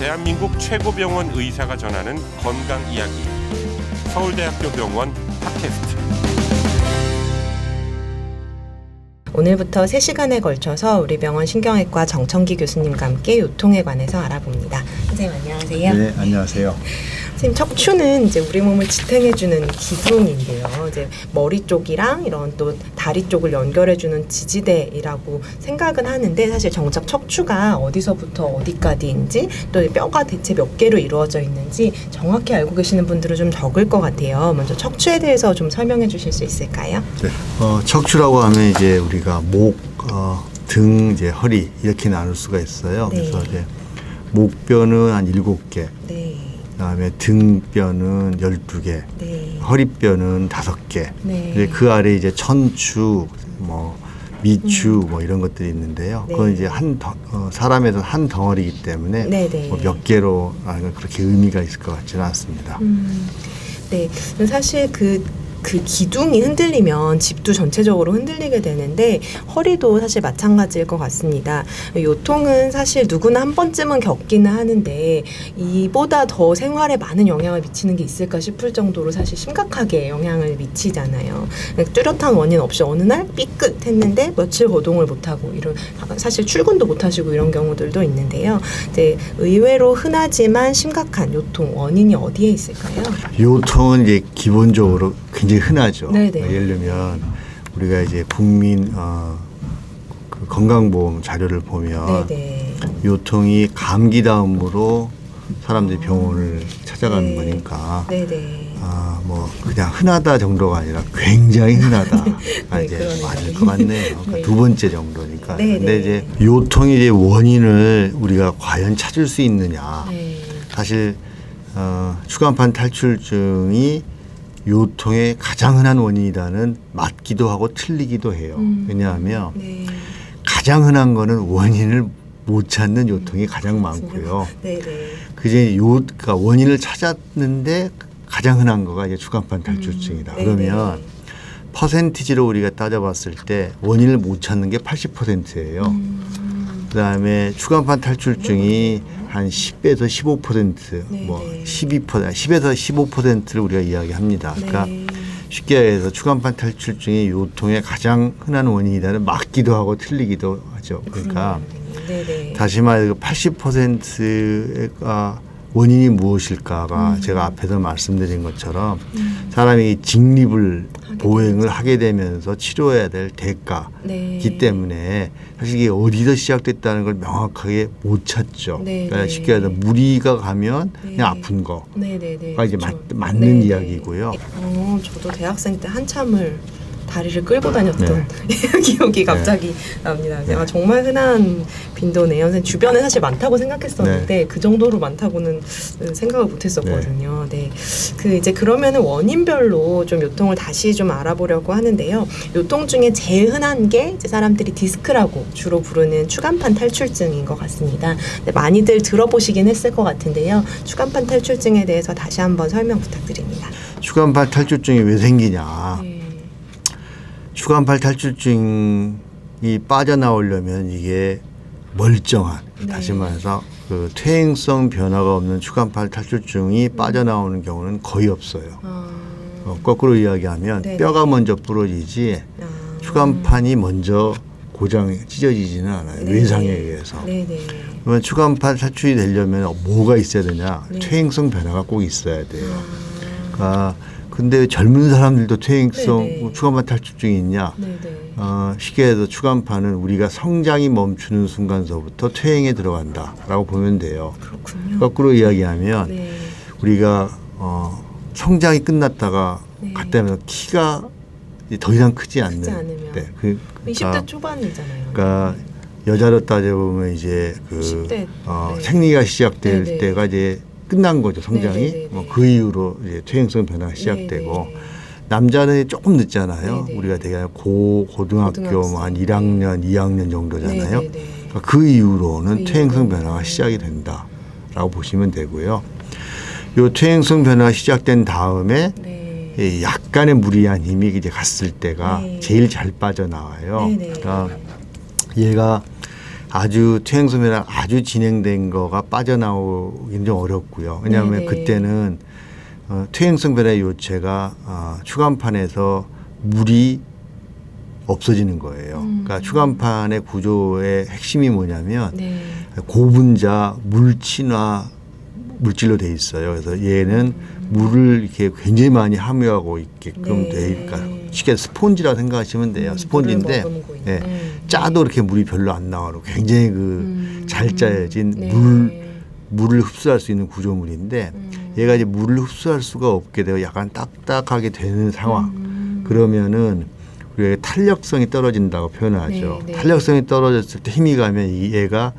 대한민국 최고 병원 의사가 전하는 건강 이야기. 서울대학교 병원 팟캐스트. 오늘부터 3시간에 걸쳐서 우리 병원 신경외과 정청기 교수님과 함께 요통에 관해서 알아봅니다. 선생님 안녕하세요. 네, 안녕하세요. 선생님, 척추는 이제 우리 몸을 지탱해주는 기둥인데요. 이제 머리 쪽이랑 이런 또 다리 쪽을 연결해주는 지지대이라고 생각은 하는데, 사실 정작 척추가 어디서부터 어디까지인지, 또 뼈가 대체 몇 개로 이루어져 있는지 정확히 알고 계시는 분들은 좀 적을 것 같아요. 먼저 척추에 대해서 좀 설명해 주실 수 있을까요? 네, 척추라고 하면 이제 우리가 목, 등, 이제 허리 이렇게 나눌 수가 있어요. 네. 그래서 이제 목뼈는 한 7개, 네. 그다음에 등뼈는 12개, 네. 허리뼈는 5개. 네. 이제 그 아래 이제 천추, 미추, 이런 것들이 있는데요. 네. 그건 이제 사람에서 한 덩어리이기 때문에 네네. 몇 개로 하는 건 그렇게 의미가 있을 것 같지는 않습니다. 네, 사실 그 기둥이 흔들리면 집도 전체적으로 흔들리게 되는데, 허리도 사실 마찬가지일 것 같습니다. 요통은 사실 누구나 한 번쯤은 겪기는 하는데, 이보다 더 생활에 많은 영향을 미치는 게 있을까 싶을 정도로 사실 심각하게 영향을 미치잖아요. 뚜렷한 원인 없이 어느 날 삐끗했는데 며칠 거동을 못하고, 이런 사실 출근도 못하시고 이런 경우들도 있는데요. 이제 의외로 흔하지만 심각한 요통 원인이 어디에 있을까요? 요통은 이제 기본적으로 굉장히 흔하죠. 네네. 예를 들면 우리가 이제 국민 그 건강보험 자료를 보면 네네. 요통이 감기 다음으로 사람들이 병원을 찾아가는 네. 거니까 네네. 그냥 흔하다 정도가 아니라 굉장히 흔하다. 네, 이제 그러네요. 맞을 것 같네요. 네. 두 번째 정도니까. 네, 근데 네. 이제 요통의 이제 원인을 우리가 과연 찾을 수 있느냐. 네. 사실 추간판 탈출증이 요통의 가장 흔한 원인이라는 맞기도 하고 틀리기도 해요. 왜냐하면 네. 가장 흔한 거는 원인을 못 찾는 요통이 가장 많고요. 네네. 그러니까 원인을 찾았는데 가장 흔한 거가 이제 추간판 탈출증이다. 그러면 퍼센티지로 우리가 따져봤을 때 원인을 못 찾는 게 80%예요. 그다음에 추간판 탈출증이 한 10에서 15%, 네네. 10에서 15%를 우리가 이야기합니다. 그러니까 네. 쉽게 해서 추간판 탈출증이 요통의 가장 흔한 원인이라는 맞기도 하고 틀리기도 하죠. 그러니까 네네. 다시 말해서 80%가 원인이 무엇일까가 제가 앞에서 말씀드린 것처럼 사람이 직립을 보행을 하게 되면서 치료해야 될 대가이기 네. 때문에 사실 이게 어디서 시작됐다는 걸 명확하게 못 찾죠. 네, 그러니까 네. 쉽게 해서 무리가 가면 네. 그냥 아픈 거가 네네네. 이제 그렇죠. 맞는 네네. 이야기고요. 저도 대학생 때 한참을 다리를 끌고 다녔던 네. 기억이 갑자기 납니다. 네. 정말 흔한 빈도네요. 주변에 사실 많다고 생각했었는데 네. 그 정도로 많다고는 생각을 못했었거든요. 네. 이제 그러면은 원인별로 좀 요통을 다시 좀 알아보려고 하는데요. 요통 중에 제일 흔한 게 이제 사람들이 디스크라고 주로 부르는 추간판 탈출증인 것 같습니다. 많이들 들어보시긴 했을 것 같은데요. 추간판 탈출증에 대해서 다시 한번 설명 부탁드립니다. 추간판 탈출증이 왜 생기냐? 네. 추간판 탈출증이 빠져나오려면 이게 멀쩡한, 네. 다시 말해서 그 퇴행성 변화가 없는 추간판 탈출증이 빠져나오는 경우는 거의 없어요. 거꾸로 이야기하면 네네. 뼈가 먼저 부러지지 추간판이 먼저 고장 찢어지지는 않아요. 네네. 외상에 의해서. 네네. 그러면 추간판 탈출이 되려면 뭐가 있어야 되냐? 네. 퇴행성 변화가 꼭 있어야 돼요. 그러니까 근데 젊은 사람들도 퇴행성 네네. 추간판 탈출증이 있냐? 네네. 쉽게 해서 추간판은 우리가 성장이 멈추는 순간서부터 퇴행에 들어간다라고 보면 돼요. 그렇군요. 거꾸로 이야기하면 네. 우리가 성장이 끝났다가 네. 갔다면 키가 이제 더 이상 크지 않는. 크지 않으면. 네, 20대 초반이잖아요. 그러니까 여자로 따져보면 이제 10대. 네. 생리가 시작될 네네. 때가 이제 끝난 거죠, 성장이. 네네네. 그 이후로 이제 퇴행성 변화가 시작되고 네네. 남자는 조금 늦잖아요. 네네. 우리가 되게 고등학교 한 1학년, 2학년 정도잖아요. 네네네. 그러니까 그 이후로는 그 퇴행성 이후로. 변화가 시작이 된다라고 보시면 되고요. 요 퇴행성 변화가 시작된 다음에 네. 약간의 무리한 힘이 이제 갔을 때가 네. 제일 잘 빠져나와요. 네네. 그러니까 얘가 아주 퇴행성배랑 아주 진행된 거가 빠져나오기는 좀 어렵고요. 왜냐하면 네네. 그때는 퇴행성배의 요체가 추간판에서 물이 없어지는 거예요. 그러니까 추간판의 구조의 핵심이 뭐냐면 네. 고분자 물친화 물질로 돼 있어요. 그래서 얘는 물을 이렇게 굉장히 많이 함유하고 있게끔 네. 되니까 쉽게 스폰지라고 생각하시면 돼요. 스폰지인데 물을 머금고 있는. 네. 짜도 이렇게 물이 별로 안 나와요. 굉장히 잘 짜여진 네. 물을 흡수할 수 있는 구조물인데 얘가 이제 물을 흡수할 수가 없게 되고 약간 딱딱하게 되는 상황. 그러면은 우리가 탄력성이 떨어진다고 표현하죠. 네, 네. 탄력성이 떨어졌을 때 힘이 가면 얘가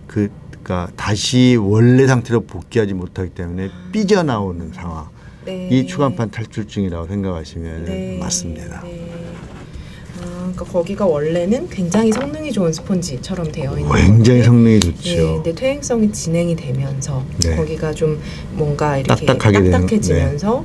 그러니까 다시 원래 상태로 복귀하지 못하기 때문에 삐져나오는 상황. 네. 이 추간판 탈출증이라고 생각하시면 네. 맞습니다. 네. 그러니까 거기가 원래는 굉장히 성능이 좋은 스폰지처럼 되어 있는 굉장히 건데, 성능이 네, 좋죠. 근데 퇴행성이 진행이 되면서 네. 거기가 좀 뭔가 이렇게 딱딱하게 되는, 딱딱해지면서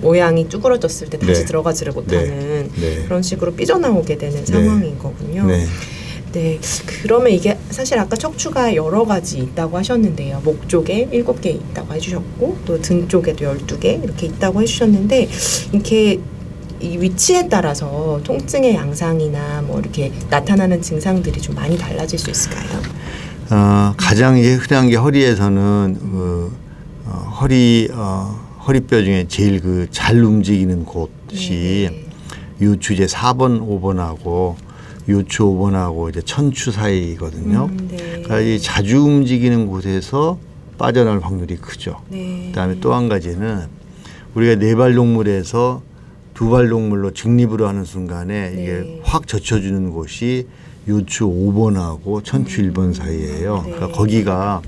모양이 쭈그러졌을 때 다시 네. 들어가지를 못하는 네. 그런 식으로 삐져나오게 되는 상황인 거군요. 네. 네, 그러면 이게 사실 아까 척추가 여러 가지 있다고 하셨는데요. 목 쪽에 7개 있다고 해주셨고 또 등 쪽에도 12개 이렇게 있다고 해주셨는데 이렇게 이 위치에 따라서 통증의 양상이나 뭐 이렇게 나타나는 증상들이 좀 많이 달라질 수 있을까요? 가장 이제 흔한 게 허리에서는 허리뼈 중에 제일 그 잘 움직이는 곳이 네. 요추 이제 4번, 5번하고 요추 5번하고 이제 천추 사이거든요. 네. 그러니까 이 자주 움직이는 곳에서 빠져나올 확률이 크죠. 네. 그다음에 또 한 가지는 우리가 네발 동물에서 두발 동물로 직립으로 하는 순간에 네. 이게 확 젖혀주는 곳이 요추 5번하고 천추 1번 사이예요. 네. 그러니까 거기가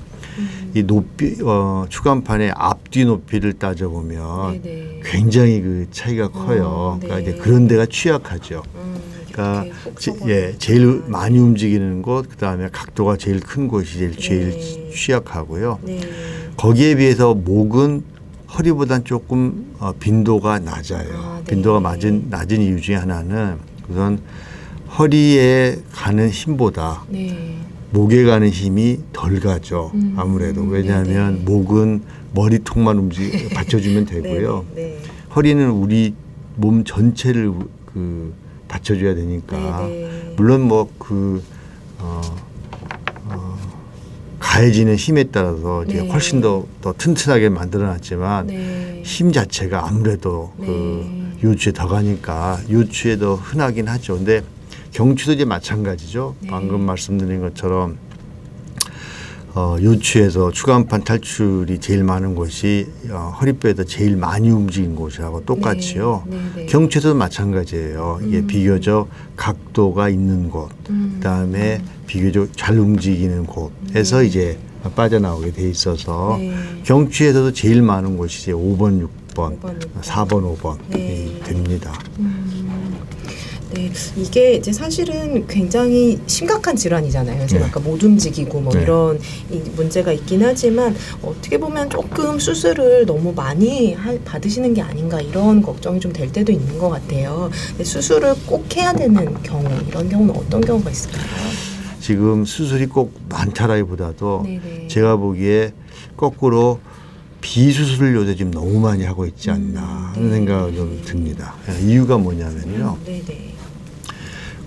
이 높이 추간판의 앞뒤 높이를 따져보면 네네. 굉장히 그 차이가 커요. 네. 그러니까 이제 그런 데가 취약하죠. 그러니까 이렇게 쏙 썩어서. 제일 많이 움직이는 곳, 그다음에 각도가 제일 큰 곳이 제일 네. 취약하고요. 네. 거기에 비해서 목은 허리보단 조금 빈도가 낮아요. 아, 네. 빈도가 낮은 이유 중에 하나는 우선 허리에 가는 힘보다 네. 목에 가는 힘이 덜 가죠. 아무래도. 왜냐하면 네네. 목은 머리통만 받쳐주면 되고요. 네. 네. 허리는 우리 몸 전체를 받쳐줘야 되니까. 네. 물론 뭐 가해지는 힘에 따라서 이제 네. 훨씬 더 튼튼하게 만들어놨지만 네. 힘 자체가 아무래도 네. 요추에 더 가니까 요추에 더 흔하긴 하죠. 근데 경추도 이제 마찬가지죠. 네. 방금 말씀드린 것처럼 요추에서 추간판 탈출이 제일 많은 곳이 허리뼈에서 제일 많이 움직인 곳하고 똑같이요. 네. 네. 경추에서도 마찬가지예요. 이게 비교적 각도가 있는 곳, 그다음에 비교적 잘 움직이는 곳에서 이제 빠져나오게 돼 있어서 네. 경추에서도 제일 많은 곳이 이제 5번, 6번, 5번, 6번. 4번, 5번이 네. 됩니다. 네, 이게 이제 사실은 굉장히 심각한 질환이잖아요. 제가 네. 아까 못 움직이고 뭐 네. 이런 이 문제가 있긴 하지만 어떻게 보면 조금 수술을 너무 많이 받으시는 게 아닌가 이런 걱정이 좀 될 때도 있는 것 같아요. 근데 수술을 꼭 해야 되는 경우 이런 경우는 어떤 경우가 있을까요? 지금 수술이 꼭 많다라기보다도 네네. 제가 보기에 거꾸로 비수술을 요새 지금 너무 많이 하고 있지 않나 하는 네. 생각이 좀 듭니다. 이유가 뭐냐면요. 네네.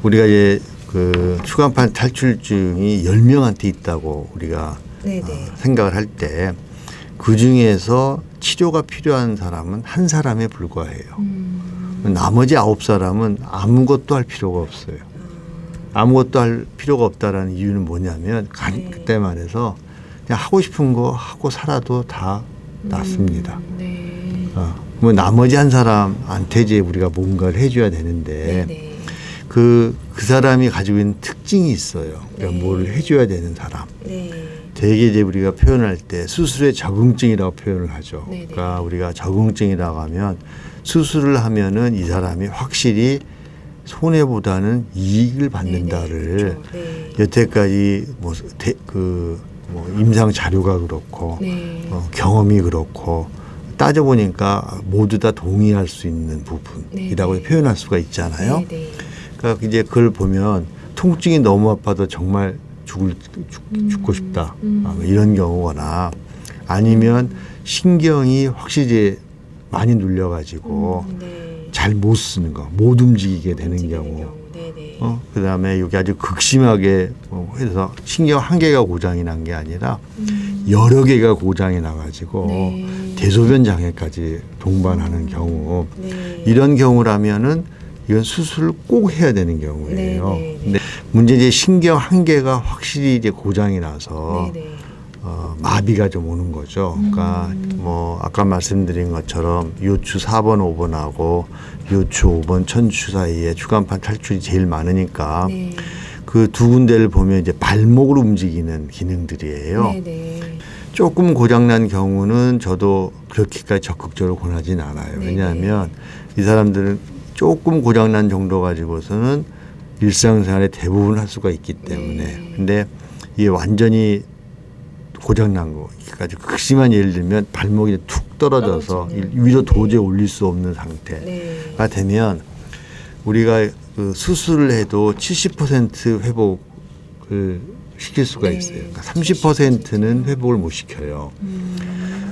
우리가 이제 추간판 탈출증이 10명한테 있다고 우리가 네네. 생각을 할 때 그 중에서 치료가 필요한 사람은 한 사람에 불과해요. 나머지 9사람은 아무것도 할 필요가 없어요. 아무것도 할 필요가 없다라는 이유는 뭐냐면 그때 말해서 그냥 하고 싶은 거 하고 살아도 다 낫습니다. 네. 뭐 나머지 한 사람한테 이제 우리가 뭔가를 해줘야 되는데 네네. 그 사람이 가지고 있는 특징이 있어요. 그러니까 네. 뭘 해줘야 되는 사람. 네. 되게 이제 우리가 표현할 때 수술의 적응증이라고 표현을 하죠. 네네. 그러니까 우리가 적응증이라고 하면 수술을 하면은 이 사람이 확실히 손해보다는 이익을 받는다를 그렇죠. 네. 여태까지 뭐 임상 자료가 그렇고 네. 경험이 그렇고 따져보니까 모두 다 동의할 수 있는 부분이라고 네네. 표현할 수가 있잖아요. 네네. 그러니까 이제 그걸 보면 통증이 너무 아파도 정말 죽고 싶다. 이런 경우거나 아니면 신경이 확실히 많이 눌려가지고 네. 잘 못 쓰는 거, 못 움직이게 되는 경우. 네네. 그다음에 여기 아주 극심하게 해서 신경 한 개가 고장이 난 게 아니라 여러 개가 고장이 나가지고 네. 대소변 장애까지 동반하는 경우. 네. 이런 경우라면은 이건 수술을 꼭 해야 되는 경우예요. 네, 네, 네. 근데 문제 이제 신경 한 개가 확실히 이제 고장이 나서 네네. 마비가 좀 오는 거죠. 그러니까 뭐 아까 말씀드린 것처럼 요추 4번, 5번하고 요추 5번, 천추 사이에 추간판 탈출이 제일 많으니까 네. 그 두 군데를 보면 이제 발목으로 움직이는 기능들이에요. 네네. 조금 고장난 경우는 저도 그렇게까지 적극적으로 권하진 않아요. 네네. 왜냐하면 이 사람들은 조금 고장난 정도 가지고서는 일상생활에 대부분 할 수가 있기 때문에. 네. 근데 이게 완전히 고장난 거, 아주 극심한 예를 들면 발목이 툭 떨어져서 떨어지는. 위로 네. 도저히 올릴 수 없는 상태가 네. 되면 우리가 그 수술을 해도 70% 회복을 시킬 수가 네. 있어요. 그러니까 30%는 회복을 못 시켜요.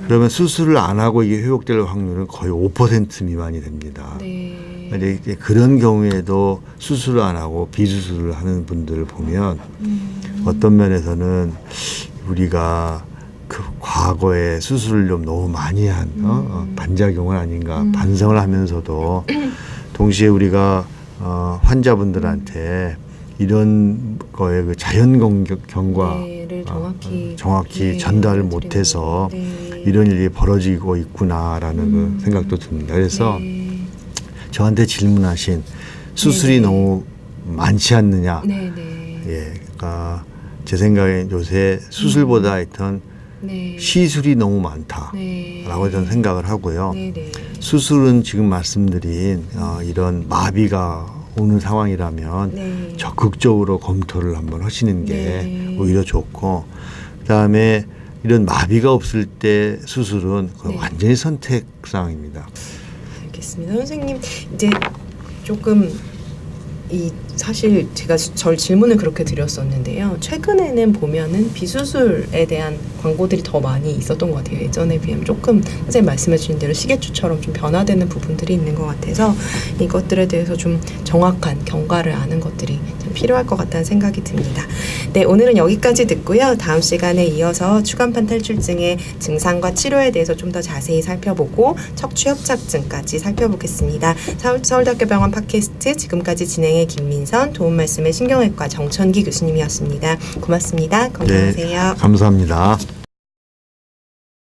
그러면 수술을 안 하고 이게 회복될 확률은 거의 5% 미만이 됩니다. 네. 이제 그런 경우에도 수술을 안 하고 비수술을 하는 분들을 보면 어떤 면에서는 우리가 그 과거에 수술을 좀 너무 많이 한 반작용은 아닌가 반성을 하면서도 동시에 우리가 환자분들한테 이런 거에 그 자연 경과를 정확히 네, 전달을 드리는 못해서 네. 이런 일이 벌어지고 있구나라는 그 생각도 듭니다. 그래서 네. 저한테 질문하신 수술이 네네. 너무 많지 않느냐? 네네. 예, 그러니까 제 생각에 요새 수술보다 하여튼 네. 시술이 너무 많다라고 네. 저는 생각을 하고요. 네네. 수술은 지금 말씀드린 이런 마비가 오는 상황이라면 네. 적극적으로 검토를 한번 하시는 게 네. 오히려 좋고, 그다음에 이런 마비가 없을 때 수술은 그건 네. 완전히 선택 사항입니다. 알겠습니다. 선생님 이제 조금 사실 제가 질문을 그렇게 드렸었는데요. 최근에는 보면은 비수술에 대한 광고들이 더 많이 있었던 것 같아요. 예전에 비하면 조금 선생님 말씀해 주신 대로 시계추처럼 좀 변화되는 부분들이 있는 것 같아서 이것들에 대해서 좀 정확한 경과를 아는 것들이 참 필요할 것 같다는 생각이 듭니다. 네, 오늘은 여기까지 듣고요. 다음 시간에 이어서 추간판 탈출증의 증상과 치료에 대해서 좀 더 자세히 살펴보고 척추 협착증까지 살펴보겠습니다. 서울대학교 병원 팟캐스트 지금까지 진행의 김민선, 도움 말씀의 신경외과 정천기 교수님이었습니다. 고맙습니다. 건강하세요. 네, 감사합니다.